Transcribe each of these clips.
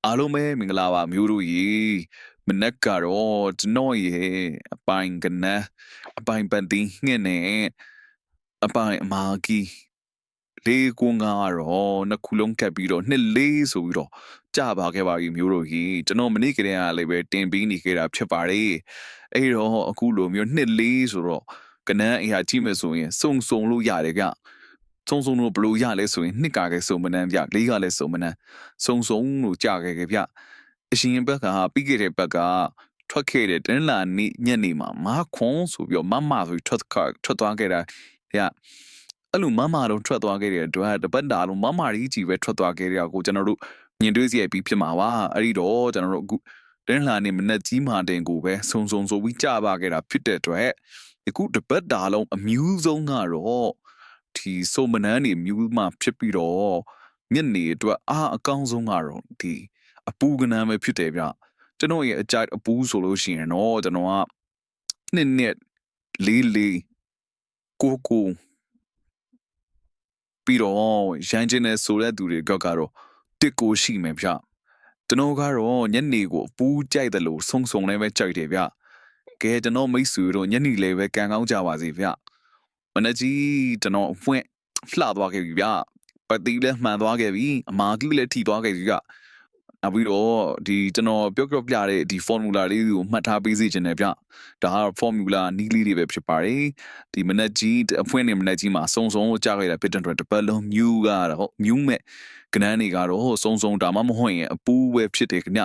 အားလုံးပဲမင်္ဂလာပါမျိုးတို့ရေမနက်ကတော့ကျွန်တော်ရဲ့အပိုင်ကနန်းအပိုင်ပန်တင်းငှက်နဲ့အပိုင်အမာကြီးလေးကွန်းကတော့နှစ်ခုလုံးကပ်ပြီးတော့နှစ်လေးဆိုပြီးတော့ကြပါခဲ့ပါပြီမျိုးတို့ကြီးကျွန်တော်မနေ့ကတည်းကလည်းပဲတင်ပြီးနေခဲ့တာဖြစ်ပါတယ်အဲ့တော့အခုလိုမျိုးနှစ်လေးဆိုတော့ကနန်းအရာကြည့်မယ်ဆိုရင်စုံလို့ရတယ်ဗျစုံလို့ဘလို့ရလဲဆိုရင်နှစ်ကလည်းစုံမနှမ်းဗျလေးကလည်းစုံမနှမ်းစုံလို့ကြခဲ့ဗျအရှင်ဘက်ကပြီးခဲ့တဲ့ဘက်ကထွက်ခဲ့တဲ့တင်းလာနေ့ညနေမှာမာခွန်ဆိုပြီးတော့မဆိုထွက်သွားခဲ့တာဗျအဲ့လိုမတော့ထွက်သွားခဲ့တဲ့အတွက်တပတ်တာလုံးမကြီးပဲထွက်သွားခဲ့တဲ့ကိုကျွန်တော်တို့မြင်တွေ့စီရပြီးဖြစ်မှာပါအဲ့ဒီတော့ကျွန်တော်တို့အခုတင်းလာနေ့မနေ့ကြီးမာတင်ကိုပဲစုံဆိုပြီးကြပါခဲ့တာဖြစ်တဲ့အတွက်အခုတပတ်တာလုံးအမျိုးဆုံးကတော့ဒီစုံမနှမ်းနေမြူးမှဖြစ်ပြီးတော့ညနေအတွက်အကောင်းဆုံးကတော့ဒီအပူကနန်းပဲဖြစ်တယ်ဗျကျွန်တော်ရဲ့အကြိုက်အပူဆိုလို့ရှိရင်တော့ကျွန်တော်ကနှစ်လေးကိုပြီးတော့ရန်ကျင်တဲ့ဆိုတဲ့သူတွေကတော့တစ်ကိုရှိမယ်ဗျကျွန်တော်ကတော့ညနေကိုအပူကြိုက်တယ်လို့စုံလည်းပဲကြိုက်တယ်ဗျကဲကျွန်တော်မိတ်ဆွေတို့ညနေလည်းပဲကန်ကောင်းကြပါစေဗျမနက်ကြီးကျွန်တော်အဖွင့်လှသွားခဲ့ပြီဗျပတ်တီးလည်းမှန်သွားခဲ့ပြီအမာကြီးလည်းထိသွားခဲ့ပြီဗျနောက်ပြီးတော့ဒီကျွန်တော်ပြောပြတဲ့ဒီ formula လေးကိုမှတ်ထားပေးစေချင်တယ်ဗျဒါက formula နီးလေးတွေပဲဖြစ်ပါတယ်ဒီမနက်ကြီးအဖွင့်နေမနက်ကြီးမှာစုံကြားခဲ့တာဖြစ်တဲ့အတွက်တပတ်လုံးမြူးကတော့မြူးမဲ့ကနန်းတွေကတော့စုံဒါမှမဟုတ်ရင်အပူပဲဖြစ်တယ်ခင်ဗျ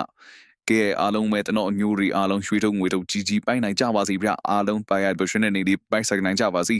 ကဲအားလုံးပဲကျွန်တော်အမျိုးတွေအားလုံးရွှေထုံငွေထုံကြီးပိုင်နိုင်ကြပါစေဗျအားလုံးပိုင်ရပရှင်တဲ့နေလေးပိုင်ဆိုင်နိုင်ကြပါစေ